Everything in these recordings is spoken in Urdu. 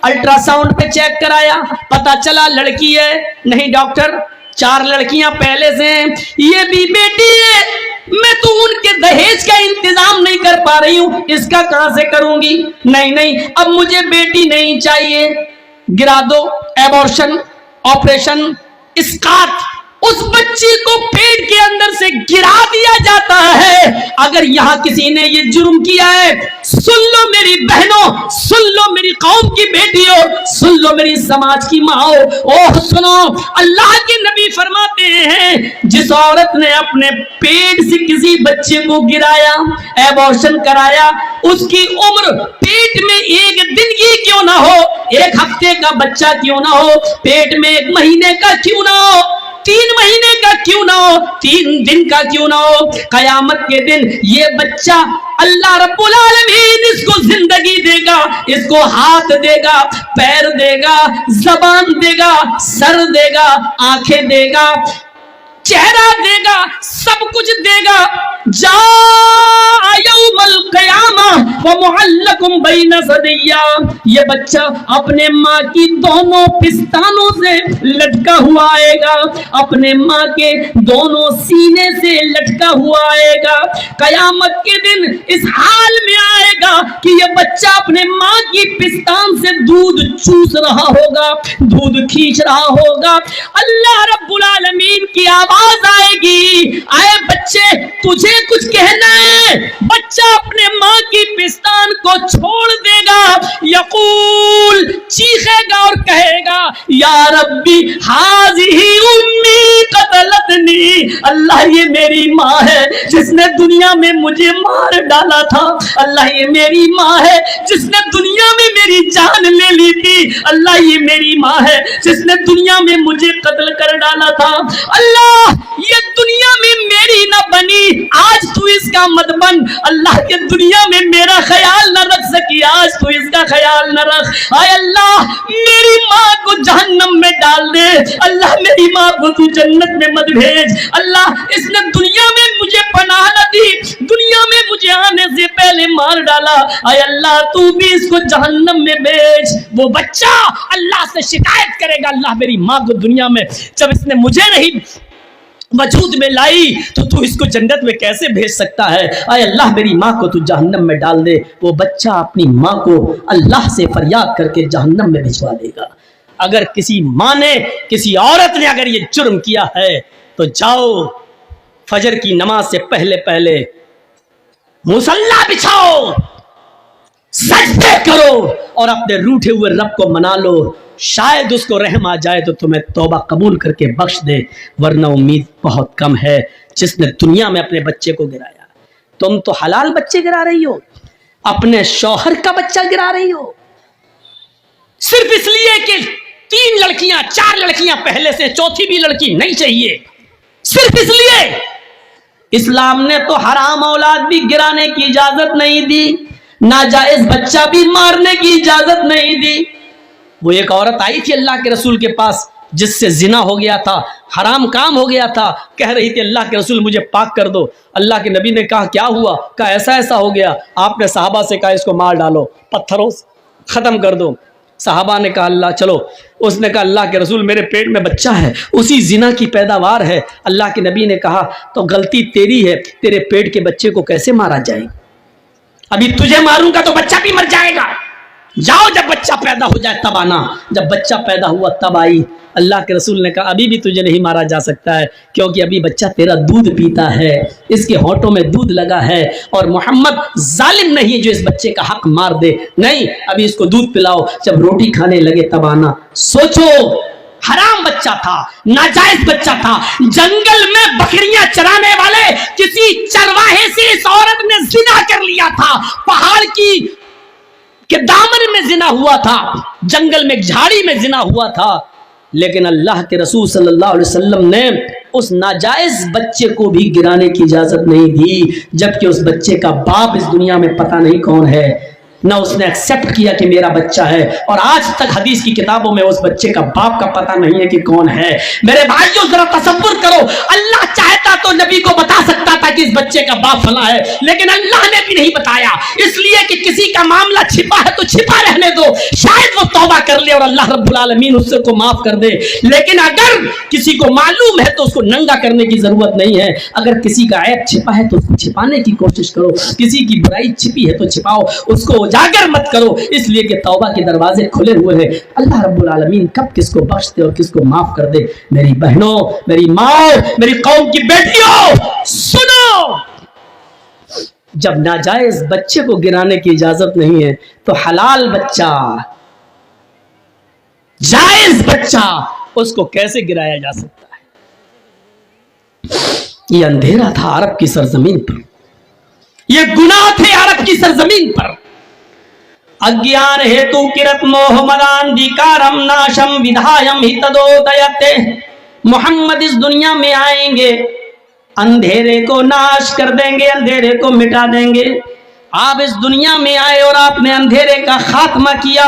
الٹرا ساؤنڈ پہ چیک کرایا، پتا چلا لڑکی ہے۔ نہیں ڈاکٹر 4 لڑکیاں پہلے سے ہیں، یہ بھی بیٹی ہے، میں تو ان کے دہیج کا انتظام نہیں کر پا رہی ہوں، اس کا کہاں سے کروں گی؟ نہیں اب مجھے بیٹی نہیں چاہیے، گرا دو، ایبورشن، آپریشن، اسقاط، اس بچی کو پیٹ کے اندر سے گرا دیا جاتا ہے۔ اگر یہاں کسی نے یہ جرم کیا ہے، سن لو میری بہنوں، سن لو میری قوم کی بیٹیوں، سن لو میری سماج کی ماں، اوہ سنو، اللہ کے نبی فرماتے ہیں جس عورت نے اپنے پیٹ سے کسی بچے کو گرایا، ایبورشن کرایا، اس کی عمر پیٹ میں 1 دن کی کیوں نہ ہو، 1 ہفتے کا بچہ کیوں نہ ہو، پیٹ میں 1 مہینے کا کیوں نہ ہو، 3 مہینے کا کیوں نہ ہو، 3 دن کا کیوں نہ ہو، قیامت کے دن یہ بچہ اللہ رب العالمین اس کو زندگی دے گا، اس کو ہاتھ دے گا، پیر دے گا، زبان دے گا، سر دے گا، آنکھیں دے گا، چہرہ دے گا، سب کچھ دے گا۔ جاء یوم القیامہ ومعلق بین ثدیہ، یہ بچہ اپنے ماں کی دونوں پستانوں سے لٹکا ہوا آئے گا، اپنے ماں کے دونوں سینے سے لٹکا ہوا آئے گا، قیامت کے دن اس حال میں آئے گا کہ یہ بچہ اپنے ماں کی پستان سے دودھ چوس رہا ہوگا، دودھ کھینچ رہا ہوگا، اللہ رب العالمین کی آواز آئے گی، آئے بچے تجھے کچھ کہنا ہے؟ بچہ اپنے ماں کی پستان کو چھوڑ دے گا، یقول چیخے گا اور کہے گا یا ربی ہاذہ امی قتلتنی، اللہ یہ میری ماں ہے جس نے دنیا میں مجھے مار ڈالا تھا، اللہ یہ میری ماں ہے جس نے دنیا میں میری جان لے لی تھی، اللہ یہ میری ماں ہے جس نے دنیا میں مجھے قتل کر ڈالا تھا، اللہ یہ دنیا میں میری نہ بنی، آج تو اس کا مت بن، اللہ کے دنیا میں میرا خیال نہ رکھ سکی، آج تو اس کا خیال نہ رکھ، آئے اللہ میری ماں کو جہنم میں ڈال دے، اللہ میری ماں کو تو جنت میں مت بھیج، اللہ اس نے دنیا میں مجھے پناہ نہ دی، دنیا میں مجھے آنے سے پہلے مار ڈالا، آئے اللہ تو بھی اس کو جہنم میں بھیج۔ وہ بچہ اللہ سے شکایت کرے گا اللہ میری ماں کو دنیا میں جب اس نے مجھے نہیں وجود میں لائی تو اس کو جنت میں کیسے بھیج سکتا ہے، اے اللہ میری ماں کو تو جہنم میں ڈال دے۔ وہ بچہ اپنی ماں کو اللہ سے فریاد کر کے جہنم میں بھجوا دے گا۔ اگر کسی ماں نے، کسی عورت نے اگر یہ جرم کیا ہے تو جاؤ فجر کی نماز سے پہلے پہلے مصلی بچھاؤ، سجدے کرو اور اپنے روٹھے ہوئے رب کو منا لو، شاید اس کو رحم آ جائے تو تمہیں توبہ قبول کر کے بخش دے، ورنہ امید بہت کم ہے۔ جس نے دنیا میں اپنے بچے کو گرایا، تم تو حلال بچے گرا رہی ہو، اپنے شوہر کا بچہ گرا رہی ہو، صرف اس لیے کہ 3 لڑکیاں 4 لڑکیاں پہلے سے، چوتھی بھی لڑکی نہیں چاہیے، صرف اس لیے۔ اسلام نے تو حرام اولاد بھی گرانے کی اجازت نہیں دی، ناجائز بچہ بھی مارنے کی اجازت نہیں دی۔ وہ ایک عورت آئی تھی اللہ کے رسول کے پاس جس سے زنا ہو گیا تھا، حرام کام ہو گیا تھا، کہہ رہی تھی اللہ کے رسول مجھے پاک کر دو۔ اللہ کے نبی نے کہا کیا ہوا؟ کہا ایسا ایسا ہو گیا۔ آپ نے صحابہ سے کہا اس کو مار ڈالو، پتھروں سے ختم کر دو۔ صحابہ نے کہا اللہ چلو، اس نے کہا اللہ کے رسول میرے پیٹ میں بچہ ہے، اسی زنا کی پیداوار ہے۔ اللہ کے نبی نے کہا تو غلطی تیری ہے، تیرے پیٹ کے بچے کو کیسے مارا جائے؟ ابھی تجھے ماروں گا تو بچہ بھی مر جائے گا، جاؤ جب بچہ پیدا ہو جائے تب آنا۔ جب بچہ پیدا ہوا تب آئی۔ اللہ کے رسول نے کہا ابھی بھی تجھے نہیں مارا جا سکتا ہے، کیونکہ ابھی بچہ تیرا دودھ پیتا ہے، اس کے ہونٹوں میں دودھ لگا ہے، اور محمد ظالم نہیں جو اس بچے کا حق مار دے، نہیں، ابھی اس کو دودھ پلاؤ، جب روٹی کھانے لگے تب آنا۔ سوچو، حرام بچہ تھا، ناجائز بچہ تھا، جنگل میں بکریاں چرانے والے کسی چرواہے سے اس عورت نے زنا کر لیا تھا، پہاڑ کی کہ دامن میں زنا ہوا تھا، جنگل میں ایک جھاڑی میں زنا ہوا تھا، لیکن اللہ کے رسول صلی اللہ علیہ وسلم نے اس ناجائز بچے کو بھی گرانے کی اجازت نہیں دی، جبکہ اس بچے کا باپ اس دنیا میں پتہ نہیں کون ہے۔ نہ اس نے ایکسپٹ کیا کہ میرا بچہ ہے، اور آج تک حدیث کی کتابوں میں اس بچے کا باپ کا پتہ نہیں ہے کہ کون ہے۔ میرے بھائیوں ذرا تصور کرو، اللہ چاہتا تو نبی کو بتا سکتا تھا کہ اس بچے کا باپ فلاں ہے، لیکن اللہ نے بھی نہیں بتایا، اس لیے کہ کسی کا معاملہ چھپا ہے تو چھپا رہنے دو، شاید وہ توبہ کر لے اور اللہ رب العالمین اس کو معاف کر دے۔ لیکن اگر کسی کو معلوم ہے تو اس کو ننگا کرنے کی ضرورت نہیں ہے، اگر کسی کا عیب چھپا ہے تو اس کو چھپانے کی کوشش کرو، کسی کی برائی چھپی ہے تو چھپاؤ، اس کو اجاگر مت کرو، اس لیے کہ توبہ کے دروازے کھلے ہوئے ہیں۔ اللہ رب العالمین کب کس کو بخش دے اور کس کو معاف کر دے۔ میری بہنوں، میری ماں، میری قوم کی بیٹیوں، سنو، جب ناجائز بچے کو گرانے کی اجازت نہیں ہے تو حلال بچہ، جائز بچہ، اس کو کیسے گرایا جا سکتا ہے؟ یہ اندھیرا تھا عرب کی سرزمین پر، یہ گناہ تھے عرب کی سرزمین پر۔ اگیان ہیتو کرت موہ مدان دیکارم ناشم ودھایم ہتدو دیتے، محمد اس دنیا میں آئیں گے، اندھیرے کو ناش کر دیں گے، اندھیرے کو مٹا دیں گے۔ آپ اس دنیا میں آئے اور آپ نے اندھیرے کا خاتمہ کیا،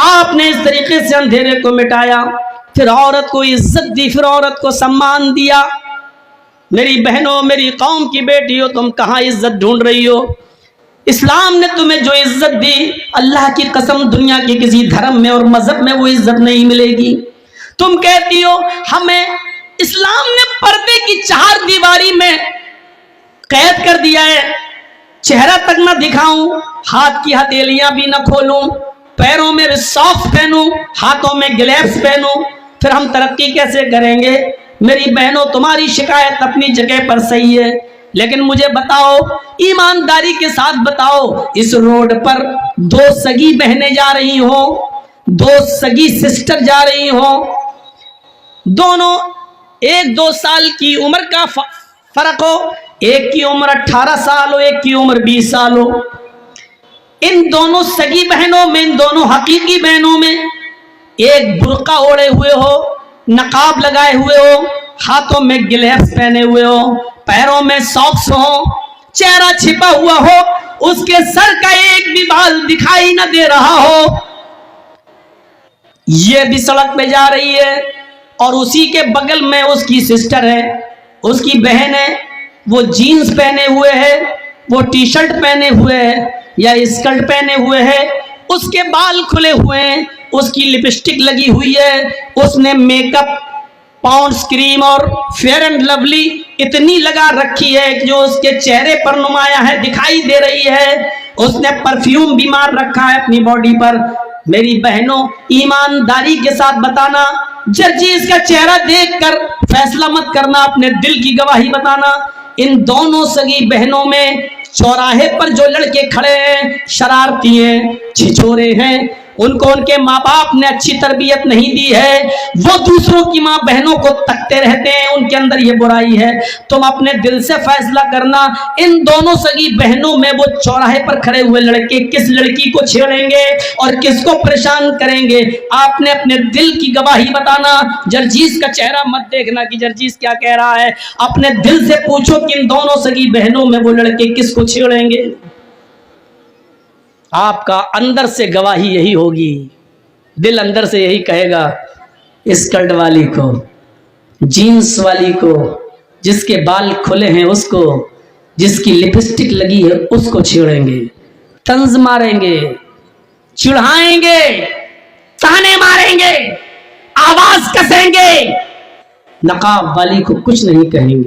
آپ نے اس طریقے سے اندھیرے کو مٹایا، پھر عورت کو عزت دی، پھر عورت کو سمان دیا۔ میری بہنوں، میری قوم کی بیٹیوں، تم کہاں عزت ڈھونڈ رہی ہو؟ اسلام نے تمہیں جو عزت دی، اللہ کی قسم دنیا کے کسی دھرم میں اور مذہب میں وہ عزت نہیں ملے گی۔ تم کہتی ہو ہمیں اسلام نے پردے کی چار دیواری میں قید کر دیا ہے، چہرہ تک نہ دکھاؤں، ہاتھ کی ہتھیلیاں بھی نہ کھولوں، پیروں میں ساکس پہنوں، ہاتھوں میں گلیوز پہنوں، پھر ہم ترقی کیسے کریں گے؟ میری بہنوں، تمہاری شکایت اپنی جگہ پر صحیح ہے، لیکن مجھے بتاؤ، ایمانداری کے ساتھ بتاؤ، اس روڈ پر دو سگی بہنیں جا رہی ہوں، دو سگی سسٹر جا رہی ہوں، دونوں 1-2 سال کی عمر کا فرق ہو، ایک کی عمر 18 سال ہو، ایک کی عمر 20 سال ہو، ان دونوں سگی بہنوں میں، ان دونوں حقیقی بہنوں میں ایک برقع اوڑے ہوئے ہو، نقاب لگائے ہوئے ہو، ہاتھوں میں گلیوز پہنے ہوئے ہو، پیروں میں ساکس ہو، چہرہ چھپا ہوا ہو، اس کے سر کا ایک بھی بال دکھائی نہ دے رہا ہو، یہ بھی سڑک پہ جا رہی ہے، اور اسی کے بغل میں اس کی سسٹر ہے، اس کی بہن ہے، وہ جینز پہنے ہوئے ہے، وہ ٹی شرٹ پہنے ہوئے ہے یا اسکرٹ پہنے ہوئے ہے، اس کے بال کھلے ہوئے ہیں، اس کی لپسٹک لگی ہوئی ہے، اس نے میک اپ، پاؤنڈز کریم اور فیئر اینڈ لولی اتنی لگا رکھی ہے کہ جو اس کے چہرے پر نمایاں ہے، دکھائی دے رہی ہے، اس نے پرفیوم بھی مار رکھا ہے اپنی باڈی پر۔ میری بہنوں، ایمانداری کے ساتھ بتانا، جرجیز کا چہرہ دیکھ کر فیصلہ مت کرنا، اپنے دل کی گواہی بتانا۔ ان دونوں سگی بہنوں میں چوراہے پر جو لڑکے کھڑے ہیں، شرارتی ہیں، چھچورے ہیں، ان کو ان کے ماں باپ نے اچھی تربیت نہیں دی ہے، وہ دوسروں کی ماں بہنوں کو تکتے رہتے ہیں، ان کے اندر یہ برائی ہے۔ تم اپنے دل سے فیصلہ کرنا، ان دونوں سگی بہنوں میں وہ چوراہے پر کھڑے ہوئے لڑکے کس لڑکی کو چھیڑیں گے اور کس کو پریشان کریں گے؟ آپ نے اپنے دل کی گواہی بتانا، جرجیز کا چہرہ مت دیکھنا کہ جرجیز کیا کہہ رہا ہے، اپنے دل سے پوچھو کہ ان دونوں سگی بہنوں میں وہ لڑکے کس کو چھیڑیں گے؟ آپ کا اندر سے گواہی یہی ہوگی، دل اندر سے یہی کہے گا، اسکرٹ والی کو، جینس والی کو، جس کے بال کھلے ہیں اس کو، جس کی لپسٹک لگی ہے اس کو چھیڑیں گے، طنز ماریں گے، چڑھائیں گے، تانے ماریں گے، آواز کسیں گے، نقاب والی کو کچھ نہیں کہیں گے۔